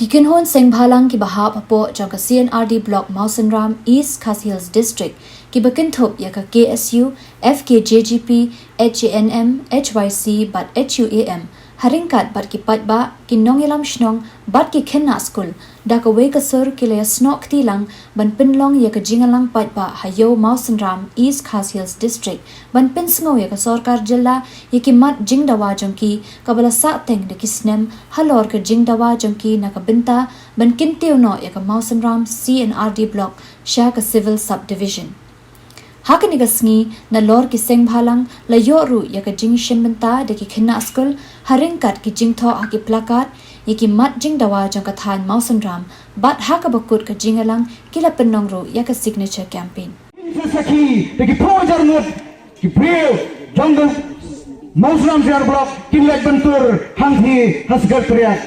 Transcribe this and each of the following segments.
Kikinhon Sengbhalang ki bahap hapo jang ka CNRD block Mausanram East Khas Hills District ki bakintop ya ka KSU, FKJGP, HANM, HYC bat HUAM haringkat bat ki patba ki nongilam shnong bat ki khenna school da ka we ka sur ki le snok tilang ban pinlong ya ka jingalang patba hayo Mausanram East Khas Hills District ban pinsngo ya ka sarkar jilla ya ki mat jingdawa jangki kabala sa teng de ki snem halor ka jingdawa jangki na ka binta ban kintiu no ya ka Mausanram CNRD block sha ka civil subdivision Hakani gasngi na lor ki Sengbhalang la yoru ya ka jing shimbenta de ki khinna school haringkat ki jing tho aki plakat ya ki mat jing dawa jang ka than Mausanram bat ha ka bakut ka jingalang kila penong ru ya ka signature campaign Saki de ki projar nut ki preo jungle Mausanram share block kinlek bentur hanghi hasgar triak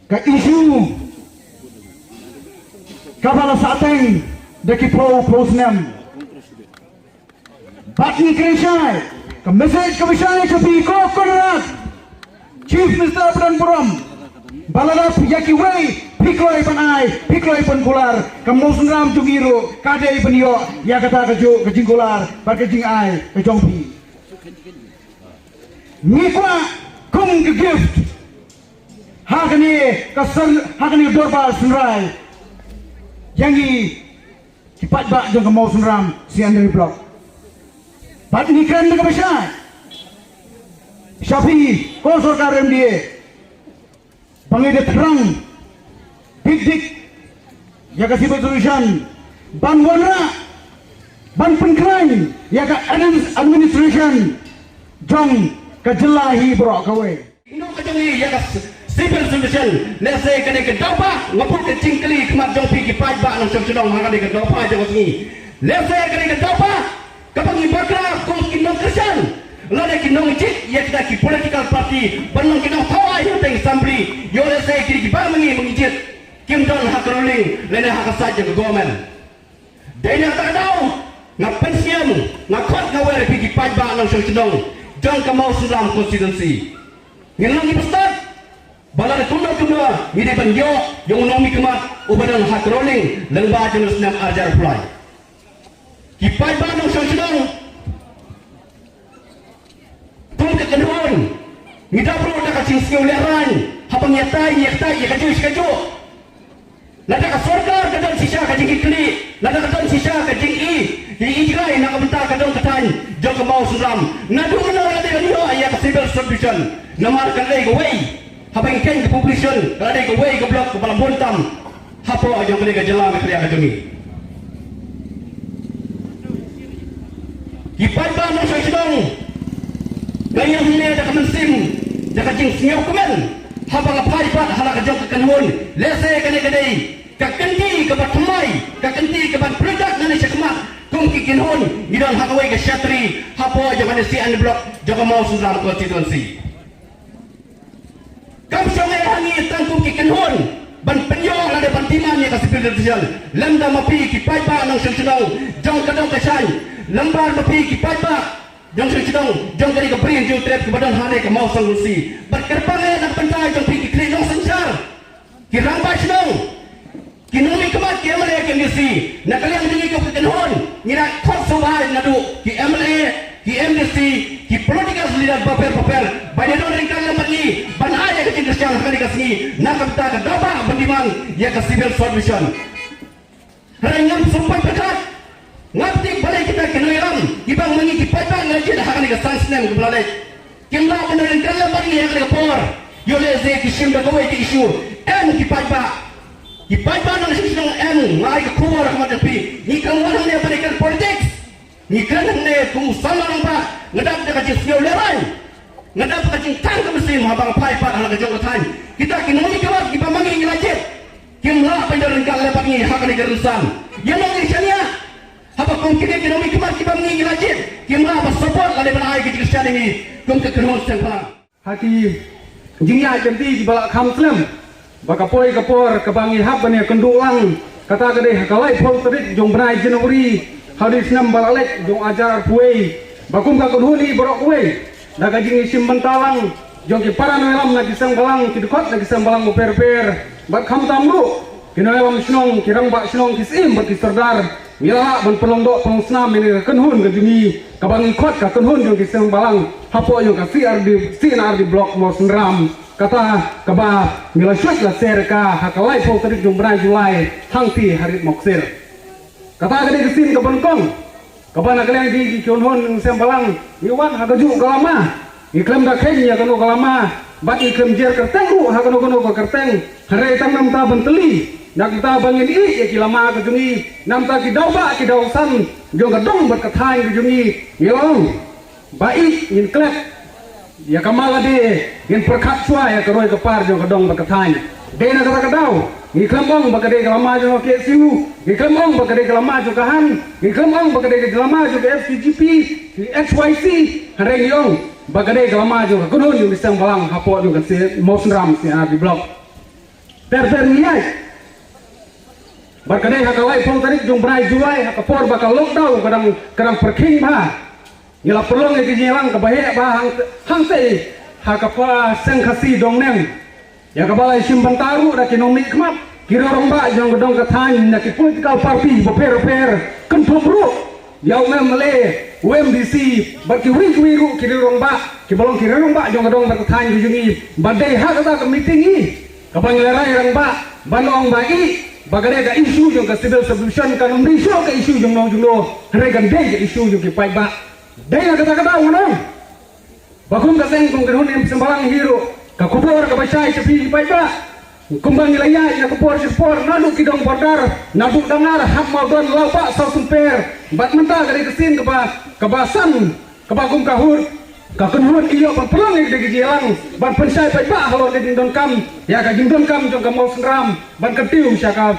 ka isu kabala sateng Deki pro snem. Batni Krishai. Ka message ka Vishani Chapi ko Konarat. Chief Minister Pranpuram. Balalap yaki way. Pikloi panai. Pikloi pankular. Ka Mausanram Jungiro. Kadei panyo. Ya kata kajo kajingkular. Bakajing ai. Kajongpi. Nikwa kung ke gift. Hakani dorba sunrai. Yangi Kipat bak jang ke Mausanram CNRD block. Bat ni keren dengan besar. Syafi, kau sarkar MDA. Bangai dia terang. Dik. Ya ka civil solution. Ban wanra. Ban penkrain. Ya ka administration. Jong ka jelahi bro kawe. Ino ka jangi ya ka civil solution lese kene ke dapa ngaput ke cingkli kemat jong pi ki paj ba nang sedong ngane ke dapa jong ni lese kene ke dapa kapangi bakra ko ki nong kerjan lade ki nong cik ya kita ki political party banong ki nong thawai teng sambri yo lese ki ba mengijit kim don hak ruling lene hak saja ke government dena tak tahu ngap pensiun ngakot ngawer pi ki paj ba nang sedong jong ke Mausanram constituency ngilang ki bestad Balar tunda ini penjo yang nomi kemat ubadan hak rolling lengba jenis nam ajar fly. Kipai banung sedang tung ke kedon. Nida perlu nak kacing skill leran. Apa nyatai ya kaju. Lada ka sarkar kadang sisa kacing kli. Lada kadang sisa kacing i. Di ijrai nak bentar kadang ketan jong ke Mausanram. Nadu menara dia dia ya ke civil subdivision. Namar kalai go way. Habang ikan ke population, kalau ada ke way ke blok ke balam bontam, apa aja boleh ke jalan ke kriya kami. Kipat ba no sedang, gaya hine ada kemensim, jaka jing singaw kemen, habang apai pat halak jong ke kanhun, lese kene kedai, kakenti ke batumai, kakenti ke bat produk nane sekemat, kum kikinhun, gidan hakawai ke syatri, apa aja mana si an blok, jaga Mausanram constituency. Kam songai hangi tangkum ki kenhon ban penyong ada pantiman ya kasih sosial lemda mapi ki paipa nang sensenau jong kadang kesan lembar mapi ki paipa jong sensenau jong dari ke brin jong trap ke badan hane ke Mausanram lusi berkerpangai nak pentai jong pi ki kri jong sensar ki rambai senau ki nomi kemat ki MLA ke ngisi nak kalian jadi ke kenhon ngira khot sobai nadu ki MLA ki MDC ki political leader paper banyak don ringkal lembat ni ban aja ke jenis yang kali kasih nak kita ke dapa bendiman ya ke civil solution rengam sumpah pekat ngapti balai kita ke noiram ibang mengi ki paipa ngaji dah kali ke sansnem ke balai kimla benar ringkal lembat ni yang ke por yo leze ki shimda ko ki isu ki paipa nang sidang ngai ke kuar ke mata pi ni kawan ni berikan politics ni kan ne kum sama nampak ngedap dekat jisio lerai ngedap kacing tang ke mesin habang paipat hal ke jong tan kita kinoni kelat kita mangi ngilajit kimla pendar ringkal lepak ni hak ni gerusan yang ngi syania apa kum kini kinoni kemat kita mangi ngilajit kimla apa support lade banai ke kristian ini kum ke kenon sengpa hati jingya jenti di balak khamslam bakapoi kapor kebangi hab bane kendulang kata gede hakalai pol tadi jong banai Januari hadis nam balalek jong ajar puai bakum ka kunhuni borok kuai daga jing isim bentalang jong ki para noelam na kisang balang ki dukot na kisang balang per bat kham tamru ki noelam snong ki rang ba snong kisim bat ki sardar mila ban pelongdo pelongsnam ini kenhun ke jumi kabang ikot ka kenhun jong kisang balang hapo jong ka CNR di blok Mausenram kata kaba mila syuk la serka hakalai po tarik jong brai Julai hangti harit moksir kata gede kesin ke Bengkong kaba nak kalian di kenhun kisang balang iwan hagaju galama iklim da kenya kanu galama bat iklim jer kerteng ru hakanu kerteng hare tang nam ta benteli nak ta bangin i ya kilama ke jungi nam ta ki dauba ki dausan jong gadong bat kathai ke jungi yong baik in klep ya kamala de in perkat swa ya karoi ke par jong gadong bat kathai de na kata kadau iklim ong bakade galama jong ke siu iklim ong bakade galama jong kahan iklim ong bakade galama jong ke FCGP HYC hare yong bagade galama juga kunun yung isang balang hapo yung kasi Mausenram si di blok niyay bagade hakalay pong tarik yung brai Julai hakapor bakal lockdown kadang perking ba ngila perlong yung kijilang kabahe ba hangte hakapa sengkasi dong neng ya kabalay simpan taru da kinomik kemap kirorong ba yung gedong katany na ki political party beper kenpobro Yau mele UMDC bagi wiru kiri romba kibalong kiri romba jong kadong bertanya jungi badai hak kata ke meeting i kapang lerai romba banong bai bagade ga isu jong ke civil subdivision kan isu ke isu jong no regan dei ke isu jong ke pai ba dei kata ngono bakum ka seng kung kanhun yang sembalang hero ka kubor ka basai sepi pai ba kumbang ilayay na kupor nadu kidong bordar nadu dangar hap maudon laupa sa sumper bat menta dari kesin kebasan kebagum kahur kakenhun iyo perang yang digilang ban pensai pai ba halo di don kam ya ka jindon kam jong ka Mausenram ban ketium syaka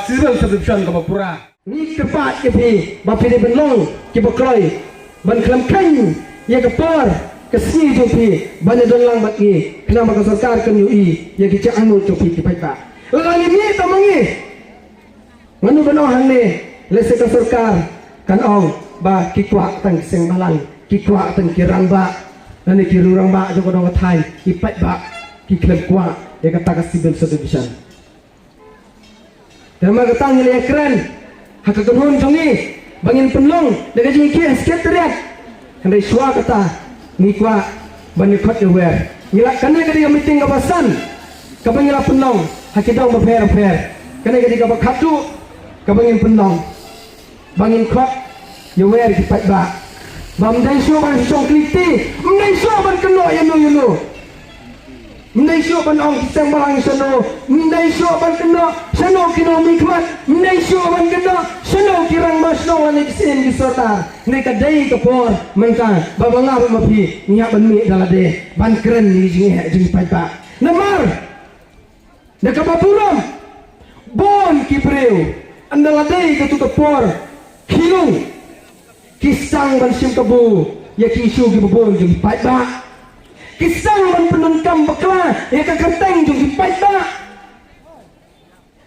civil subdivision ka Bapura ni kepat ke pi ba pi benlong ki bokloi ban klam kan ya kepor kesini jopi banyak dolang bagi kenapa ke sarkar kan UI ya kita anu jopi kita pak lalu ini tamangi manu beno hanne lese ke sarkar kan ong ba kikwa tang seng balang kikwa tang kirang ba nani kirurang ba joko dong thai ipai ba kiklem kwa ya kata ke civil subdivision nama ketang ni keren hak kenun jongi bangin penlong dekat jingki sekretariat handai suah kata nikwa banikot ewer ngila kane kadi meeting kabasan kabangila penong hakidong befer kane kadi kabakatu kabangin penong bangin kot ewer kipat ba bamdai syo ban song kliti mdai syo ban keno yunu mdai syo ban ong kisang balang sano mdai syo ban keno sano kino mikmat mdai syo ban keno sano kirang masno ani kisin kisota neka dai kapor mengka babanga mapi nya ban mi dalade ban keren ni jingi pai namar neka bapuram bon kipreu andalade ka tu kapor hilung kisang ban sim kabu ya kisu gi babon jingi pai ba kisang ban penunkam bakla ya ka kenteng jingi pai ba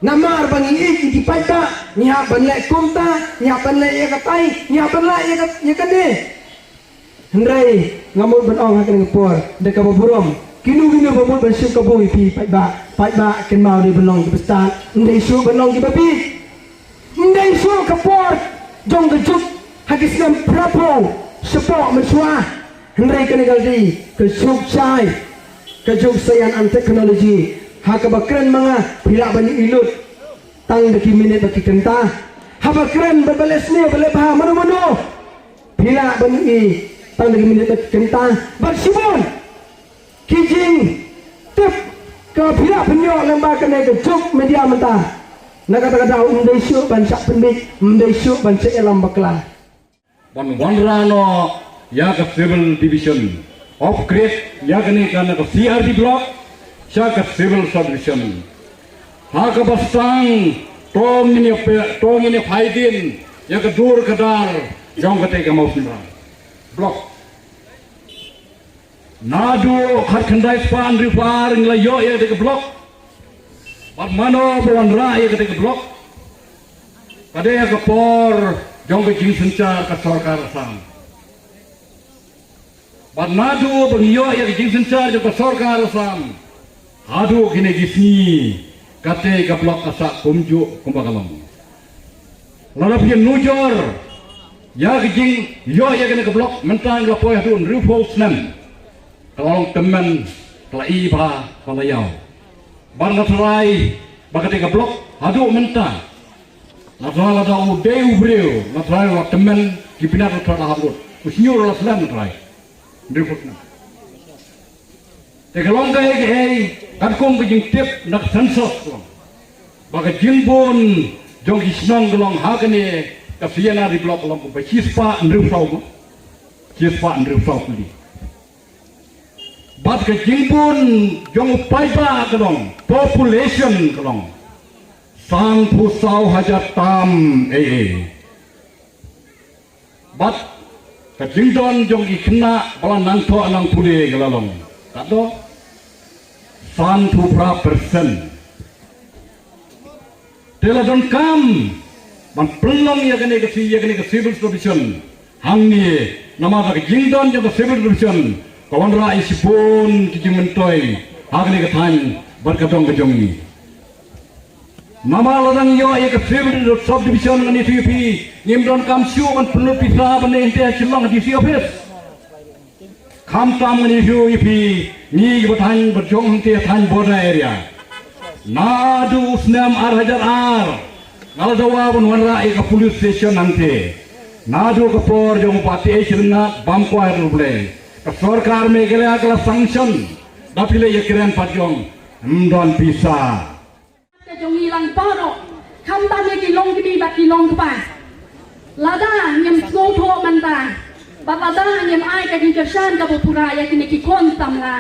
namar bang i pai ba nya ban le kumta nya ban le ya katai nya ban la ya kane hendrai ngamul ban ong hakan ngepor de ka baburom kinu babul ban sim kabu pi pai ba ken mau di belong di bestan ndai su belong di babi ndai su kapor jong gejuk hagis ngam prapo sepok mensua hendrai kene galdi ke suk chai ke juk sayan an teknologi hakabakren mga pila bani ilut tang deki minit baki kenta habakren berbales ni bale bah mano pila bani i tang deki minit baki kenta barsibon kijing tip ke pila penyo lemba kene ke juk media mentah nakata-kata umdai syuk ban sak pendik umdai syuk ban se elam bakla ban wanrano ya ke civil division of grade ya kene kana ke CRD block Syaka civil subdivision haka basang tong ini faidin ya kedur kedar jong kete ke Mausenram blok nadu khat khandai span rifar ngla yo ya ke blok bat mano bawan ra ya ke blok kade ya ke por jong ke jing sencar ke sarkar sang But nadu bangyo ya kijing sencar jo sorkar sam. Hadu kini gisni kate ka blok asak kumju kumbakalong. Lalu pian nujor ya kijing yo ya kini ka blok mentang la poy hadun rufol snam. Kalong teman kelai ba kalayau. Bar natrai bakate ka blok hadu mentang. Natrai la da udeu breu natrai la teman kipina natrai la hadut. Usnyor la slam natrai. Rufol snam. Tegalong kay kadkong kijing tip nak sensos long. Baga jingbon jong isnong gelong hakane kasiana di blok long ba chispa nrufau mo. Chispa nrufau puli. Bat ke jingbon jong paiba gelong population gelong. Sang pusau hajat tam Bat ke jingdon jong ikna bala nangto anang puli gelalong. Kado 1% Teladon kam man pelong ya kene ke civil provision hangni nama tak jingdon ya civil provision kawan ra isipun kijimentoi hagne ke than berkatong kejongi nama ladang yo ya ke civil subdivision ngani TP nimdon kam siu man perlu pisa bane ente silong di office kam tam ngani siu ipi ni bertanya berjong te than border area nadu snam hajar ngaladawa wanra ke police station nanti nadu ke por jong pati esirna bamko ruble ke sarkar me gele akla sanction dapile yekren patjong mdon pisa ke jong ilang paro kam ta ne ki long ki ba ki long pa lada nyem so tho man ta ba lada nyem ai ka ki shan ka pura ya ki kon tamla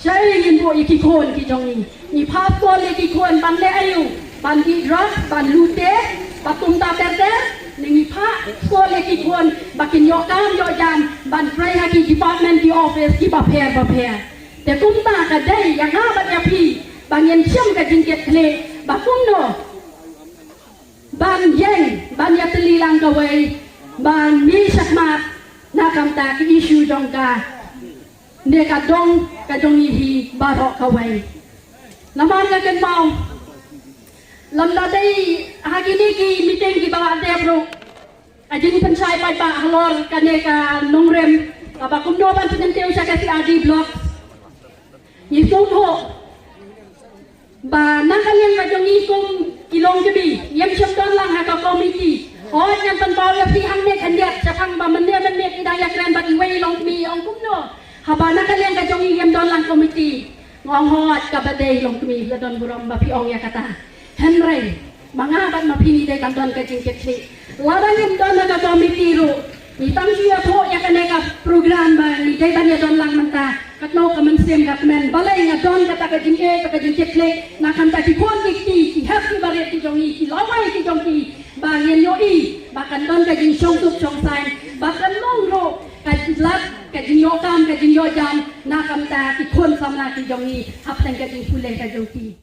Saya ingin buat iki kon ki jongi. Ni passport iki kon ban le ayu, ban di drug, ban lute, batum ta terte, ni passport iki kon bakin yo kam yo jam, ban pray haki department di office ki prepare. Te kum ta ka dai yang ha ban ya pi, ban yen siam ka jingket kle, bakum no. Ban yeng, ban ya telilang ka wei, ban mi sakmat nakam ta ki issue jongka. Dia kadong ihi barok kawai. Naman ka kan mau. Lamda day hagi ni ki meeting ki bawa dia bro. Ajin pensai pai ba halor kane ka nongrem. Aba kumno ban penenteu sa kasi RD block. Yisong ho. Ba nakalian ka jong ikum kilong gabi. Yem syamdon lang ha ka committee. Oh yang tanpaw ya pi hang nek handiat sa pang ba man nek idaya kren ba iway long mi ong kumno. Habana kalian ka jong iyem don lang komiti ngong hot ka badai long kumi la don buram ba piong ya kata Henry mga ban mapini day kan don ka jing ketli ladang iyem don ka komiti ro ni tang siya tho ya kaneka program ba ni day ban ya don lang manta katno ka man sim kat men balay nga don ka ka jing ka jing ketli na kan ta ki kon ki happy bare ki jong ki lawai ki jong ki ba yen yo i ba kan don ka jing song tup song sai ba kan long ro Kajlat, kajinyo kam, kajinyo jam, nakam ta, ikon samla ki jongi, hapten kajing puleh kajong ki.